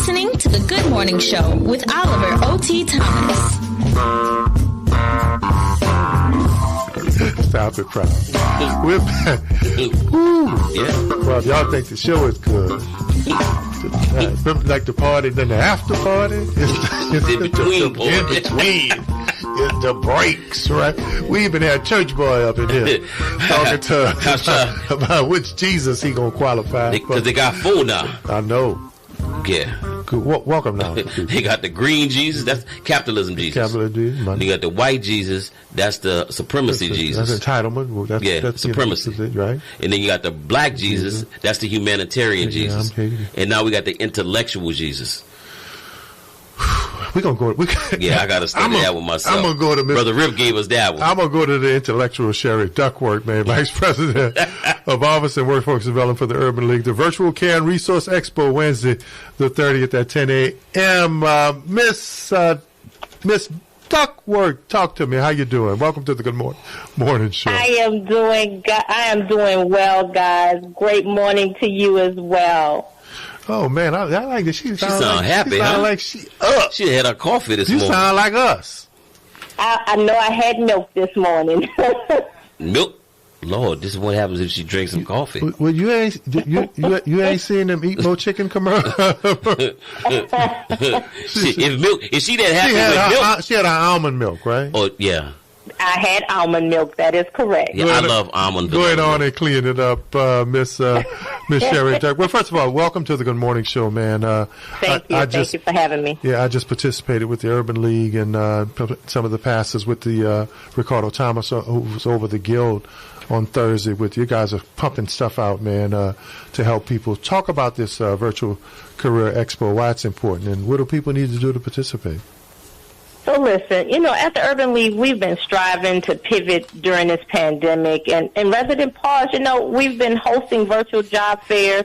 listening to The Good Morning Show with Oliver O.T. Thomas. Stop it, proud. We're back. Well, y'all think the show is good. Remember, like the party, then the after party? It's in between. In between. It's the breaks, right? We even had Church Boy up in here talking to about which Jesus he gonna qualify. Because they got full now. I know. Yeah. Good. Welcome now. They got the green Jesus, that's capitalism Jesus. Capitalism Jesus. They got the white Jesus, that's the supremacy Jesus. That's entitlement. Well, that's supremacy. Right? And then you got the black Jesus, that's the humanitarian Jesus. And now we got the intellectual Jesus. We're going to go. I got to study that with myself. I'm going to go to Brother Rip gave us that one. I'm going to go to the intellectual Cherie Duckworth, man, Vice President of Office and Workforce Development for the Urban League. The Virtual Care and Resource Expo, Wednesday, the 30th at 10 a.m. Miss Duckworth, talk to me. How you doing? Welcome to the Good Morning Show. I am doing well, guys. Great morning to you as well. Oh, man, I like this. She sound happy, huh? Like she up. She had her coffee this morning. You sound like us. I know I had milk this morning. Milk? Lord, this is what happens if she drinks some coffee. Well, you ain't seen them eat more chicken commercial. If she that happy with milk? She had her almond milk, right? Oh, yeah. I had almond milk. That is correct. Yeah, I love almond milk. Go ahead on and clean it up, Miss Cherie. Well, first of all, welcome to the Good Morning Show, man. Thank you. Thank you for having me. Yeah, I just participated with the Urban League and some of the pastors with the Ricardo Thomas, who was over the Guild on Thursday with you guys are pumping stuff out, man, to help people. Talk about this virtual career expo, why it's important, and what do people need to do to participate? So listen, at the Urban League, we've been striving to pivot during this pandemic. And Resident Pause, we've been hosting virtual job fairs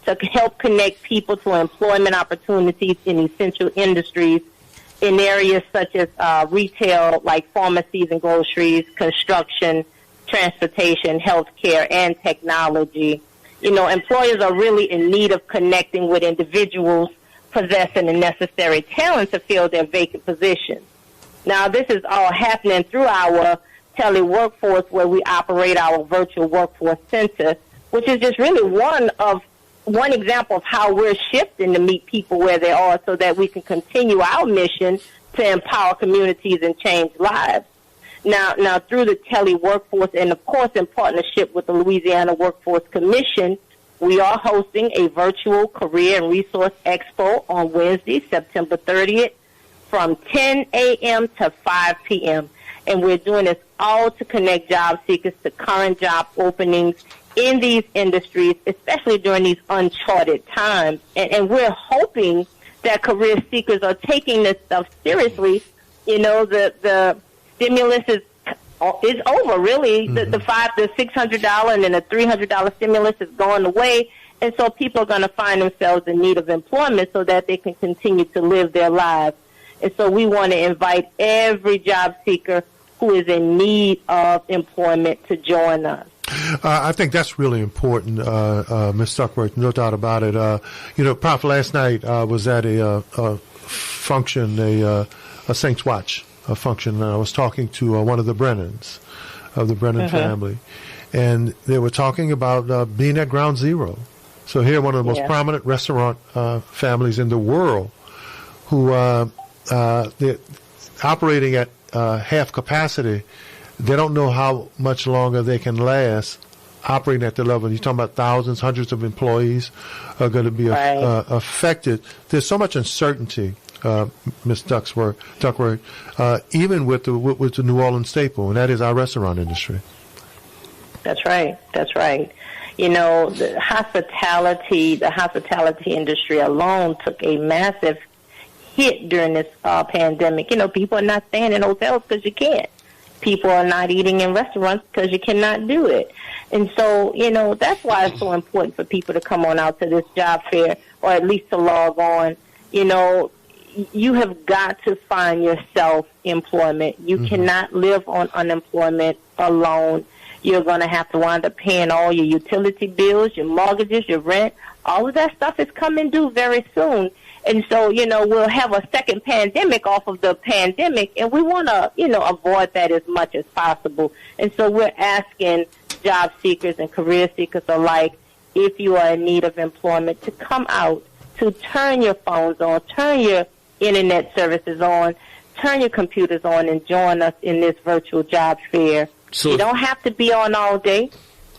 to help connect people to employment opportunities in essential industries in areas such as retail, like pharmacies and groceries, construction, transportation, healthcare, and technology. Employers are really in need of connecting with individuals possessing the necessary talent to fill their vacant positions. Now, this is all happening through our tele-workforce, where we operate our virtual workforce center, which is just really one example of how we're shifting to meet people where they are so that we can continue our mission to empower communities and change lives. Now through the tele-workforce and, of course, in partnership with the Louisiana Workforce Commission, we are hosting a virtual career and resource expo on Wednesday, September 30th, from 10 a.m. to 5 p.m. And we're doing this all to connect job seekers to current job openings in these industries, especially during these uncharted times. And we're hoping that career seekers are taking this stuff seriously. The stimulus is over, really. Mm-hmm. The $600 and then the $300 stimulus is going away, and so people are going to find themselves in need of employment so that they can continue to live their lives. And so we want to invite every job seeker who is in need of employment to join us. I think that's really important, Ms. Duckworth, no doubt about it. Prof, last night was at a function, a Saints Watch function. I was talking to one of the Brennans of the Brennan family, and they were talking about being at ground zero. So here, one of the most prominent restaurant families in the world, who they're operating at half capacity. They don't know how much longer they can last operating at the level. You're talking about thousands, hundreds of employees are going to be affected. There's so much uncertainty, Ms. Duckworth, even with the New Orleans staple, and that is our restaurant industry. That's right. The hospitality industry alone took a massive hit during this pandemic. People are not staying in hotels because you can't. People are not eating in restaurants because you cannot do it. And so, that's why it's so important for people to come on out to this job fair, or at least to log on. You have got to find yourself employment. You cannot live on unemployment alone. You're going to have to wind up paying all your utility bills, your mortgages, your rent. All of that stuff is coming due very soon. And so, we'll have a second pandemic off of the pandemic, and we want to, avoid that as much as possible. And so we're asking job seekers and career seekers alike, if you are in need of employment, to come out, to turn your phones on, turn your internet services on, turn your computers on, and join us in this virtual job fair. So you don't have to be on all day,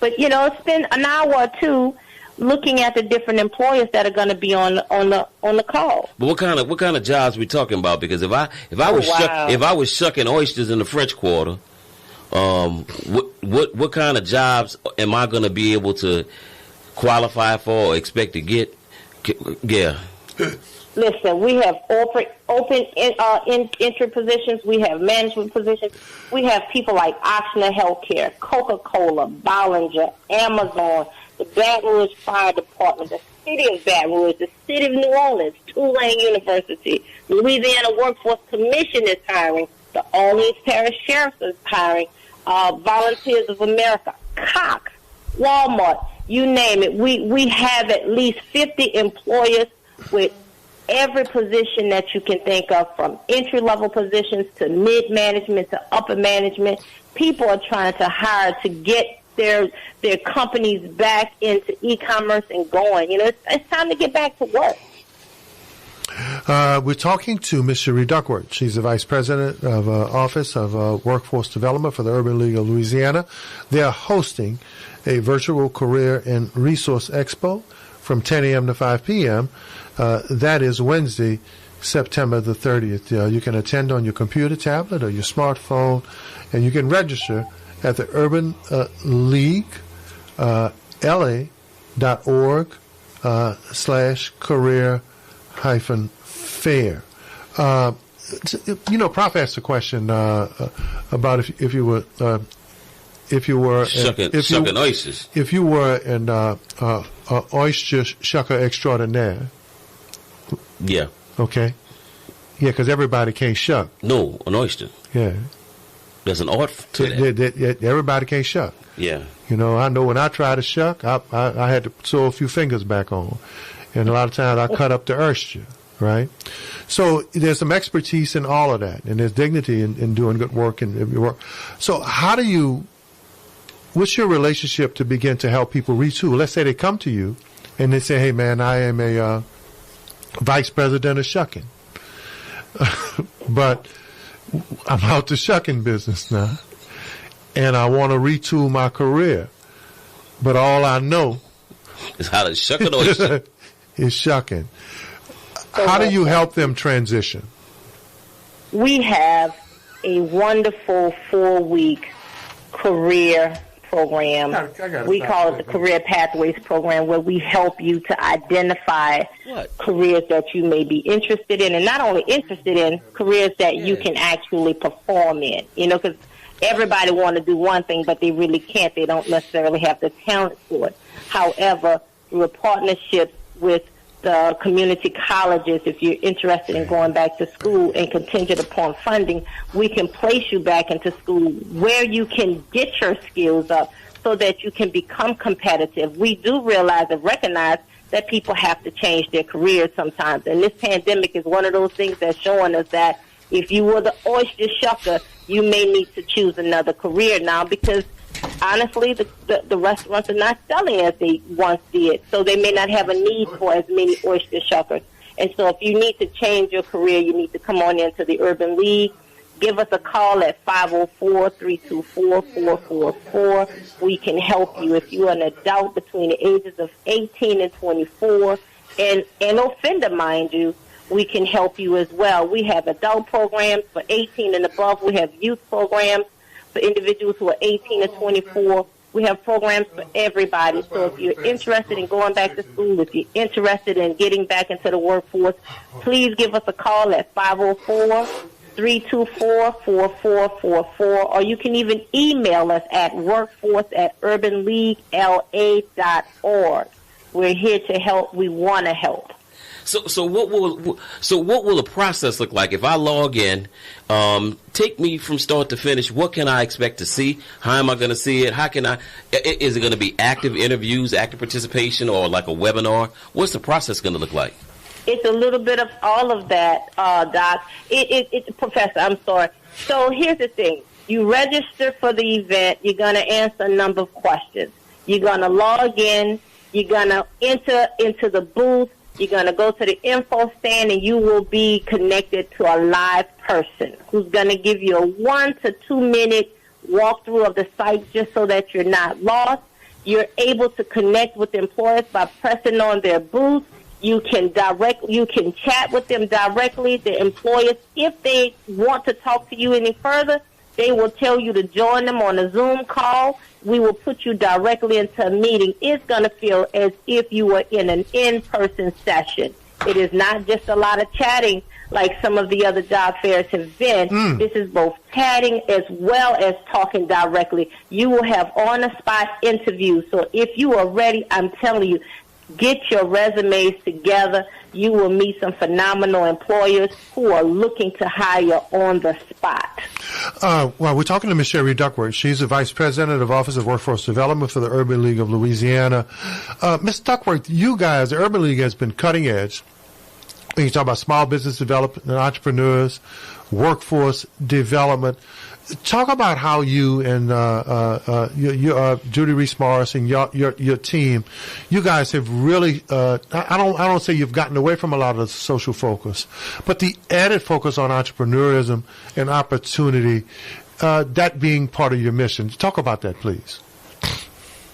but, spend an hour or two looking at the different employers that are going to be on the call. But what kind of jobs we talking about? Because if I was shucking oysters in the French Quarter, what kind of jobs am I going to be able to qualify for or expect to get? Yeah. Listen, we have open entry positions. We have management positions. We have people like Ochsner Healthcare, Coca-Cola, Bollinger, Amazon, the Baton Rouge Fire Department, the City of Baton Rouge, the City of New Orleans, Tulane University, Louisiana Workforce Commission is hiring, the Orleans Parish Sheriff is hiring, Volunteers of America, Cox, Walmart, you name it. We have at least 50 employers with every position that you can think of, from entry-level positions to mid-management to upper management. People are trying to hire to get their companies back into e-commerce and going. It's time to get back to work. We're talking to Ms. Cherie Duckworth. She's the Vice President of Office of Workforce Development for the Urban League of Louisiana. They are hosting a virtual career and resource expo from 10 a.m. to 5 p.m. That is Wednesday, September the 30th. You can attend on your computer, tablet, or your smartphone, and you can register at the Urban League, LA.org /career-fair. Prof asked a question about if you were shucking oysters. If you were an oyster shucker extraordinaire. Yeah. Okay. Yeah, because everybody can't shuck. No, an oyster. Yeah. There's an art to that. Everybody can't shuck. Yeah. I know when I try to shuck, I had to sew a few fingers back on. And a lot of times I cut up the oyster, right? So there's some expertise in all of that. And there's dignity in doing good work and your work. So what's your relationship to begin to help people retool? Let's say they come to you and they say, hey, man, I am a vice president of shucking. But I'm out the shucking business now, and I want to retool my career. But all I know is how to shuck an oyster. Is shucking. How do you help them transition? We have a wonderful 4-week career program. We call it the Career Pathways Program, where we help you to identify careers that you may be interested in, and not only interested in, careers that you can actually perform in. Because everybody want to do one thing, but they really can't. They don't necessarily have the talent for it. However, through a partnership with the community colleges, if you're interested in going back to school and contingent upon funding, we can place you back into school where you can get your skills up so that you can become competitive. We do realize and recognize that people have to change their careers sometimes. And this pandemic is one of those things that's showing us that if you were the oyster shucker, you may need to choose another career now, because honestly, the restaurants are not selling as they once did, so they may not have a need for as many oyster shuckers. And so if you need to change your career, you need to come on into the Urban League. Give us a call at 504-324-4444. We can help you if you are an adult between the ages of 18 and 24, and an offender, mind you. We can help you as well. We have adult programs for 18 and above. We have youth programs for individuals who are 18 to 24. We have programs for everybody. So if you're interested in going back to school, if you're interested in getting back into the workforce, please give us a call at 504-324-4444, or you can even email us at workforce@urbanleaguela.org. We're here to help. We want to help. So what will the process look like if I log in? Take me from start to finish. What can I expect to see? How am I going to see it? How can I? Is it going to be active interviews, active participation, or like a webinar? What's the process going to look like? It's a little bit of all of that, Doc. Professor, I'm sorry. So here's the thing. You register for the event. You're going to answer a number of questions. You're going to log in. You're going to enter into the booth. You're going to go to the info stand, and you will be connected to a live person who's going to give you a 1 to 2 minute walkthrough of the site just so that you're not lost. You're able to connect with employers by pressing on their booth. You can chat with them directly. The employers, if they want to talk to you any further, they will tell you to join them on a Zoom call. We will put you directly into a meeting. It's going to feel as if you were in an in-person session. It is not just a lot of chatting like some of the other job fairs have been. This is both chatting as well as talking directly. You will have on-the-spot interviews. So if you are ready, I'm telling you, get your resumes together. You will meet some phenomenal employers who are looking to hire on the spot. Well, we're talking to Ms. Cherie Duckworth. She's the Vice President of Office of Workforce Development for the Urban League of Louisiana. Ms. Duckworth, you guys, the Urban League has been cutting edge. When you talk about small business development and entrepreneurs, workforce development, talk about how you and Judy Reese-Morris and your team, you guys have really. I don't say you've gotten away from a lot of the social focus, but the added focus on entrepreneurism and opportunity, that being part of your mission. Talk about that, please.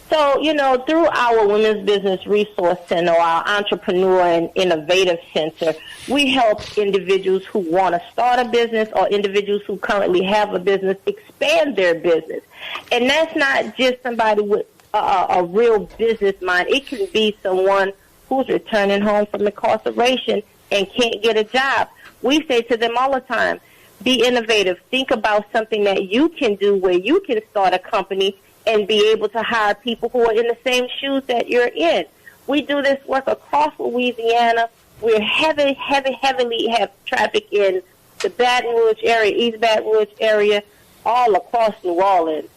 So, through our Women's Business Resource Center, our Entrepreneur and Innovative Center, we help individuals who want to start a business or individuals who currently have a business expand their business. And that's not just somebody with a real business mind. It can be someone who's returning home from incarceration and can't get a job. We say to them all the time, be innovative. Think about something that you can do where you can start a company and be able to hire people who are in the same shoes that you're in. We do this work across Louisiana. We're heavily have traffic in the Baton Rouge area, East Baton Rouge area, all across New Orleans.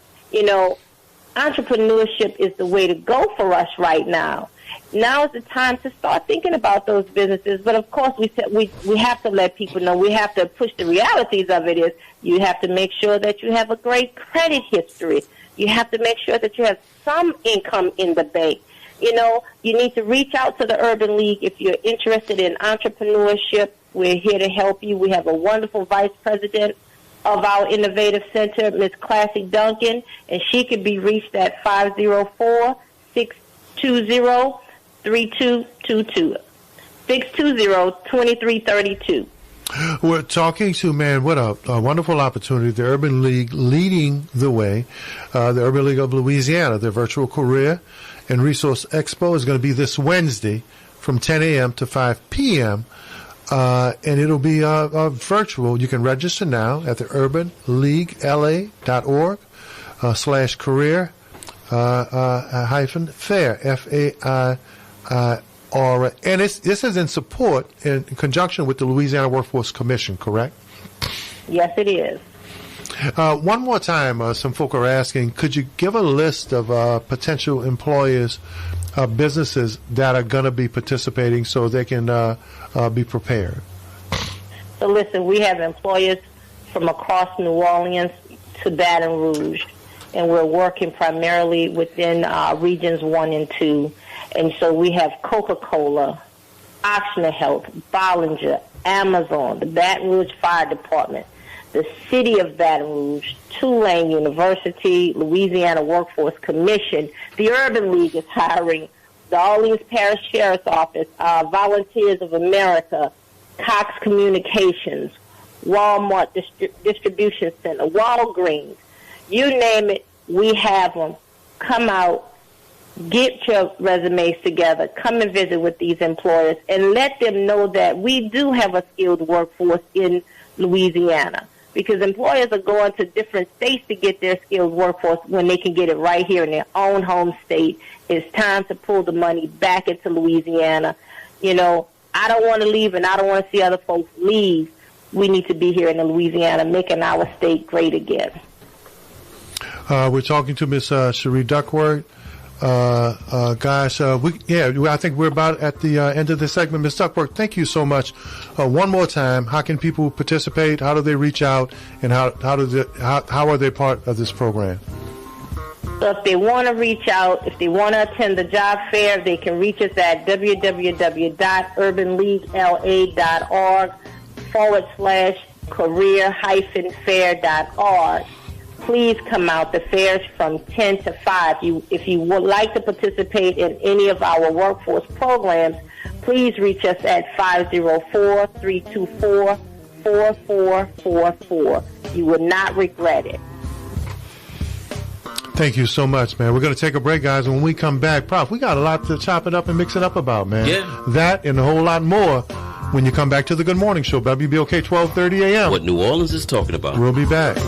Entrepreneurship is the way to go for us right now. Now is the time to start thinking about those businesses. But, of course, we have to let people know. We have to push the realities of it is you have to make sure that you have a great credit history. You have to make sure that you have some income in the bank. You need to reach out to the Urban League if you're interested in entrepreneurship. We're here to help you. We have a wonderful vice president of our Innovative Center, Ms. Classy Duncan, and she can be reached at 504-620-3222, 620-2332. We're talking to, what a wonderful opportunity. The Urban League leading the way. The Urban League of Louisiana, their virtual career and resource expo is going to be this Wednesday from 10 a.m. to 5 p.m. And it'll be virtual. You can register now at the urbanleaguela.org /career -fair, FAI. And this is in support, in conjunction with the Louisiana Workforce Commission, correct? Yes, it is. One more time, some folk are asking, could you give a list of potential employers, businesses that are going to be participating so they can be prepared? So listen, we have employers from across New Orleans to Baton Rouge, and we're working primarily within regions 1 and 2. And so we have Coca-Cola, Oxner Health, Bollinger, Amazon, the Baton Rouge Fire Department, the City of Baton Rouge, Tulane University, Louisiana Workforce Commission. The Urban League is hiring, the Orleans Parish Sheriff's Office, Volunteers of America, Cox Communications, Walmart Distribution Center, Walgreens. You name it, we have them. Come out. Get your resumes together. Come and visit with these employers and let them know that we do have a skilled workforce in Louisiana, because employers are going to different states to get their skilled workforce when they can get it right here in their own home state. It's time to pull the money back into Louisiana. I don't want to leave, and I don't want to see other folks leave. We need to be here in Louisiana, making our state great again. We're talking to Miss Cherie Duckworth. Guys, I think we're about at the end of the segment. Ms. Duckworth, thank you so much. One more time, how can people participate? How do they reach out? And how are they part of this program? So if they want to reach out, if they want to attend the job fair, they can reach us at www.urbanleaguela.org/career-fair.org. Please come out. The fair is from 10 to 5. If you would like to participate in any of our workforce programs, please reach us at 504-324-4444. You will not regret it. Thank you so much, man. We're going to take a break, guys. And when we come back, Prof, we got a lot to chop it up and mix it up about, man. Yeah. That and a whole lot more when you come back to the Good Morning Show, WBOK 1230 AM. What New Orleans is talking about. We'll be back.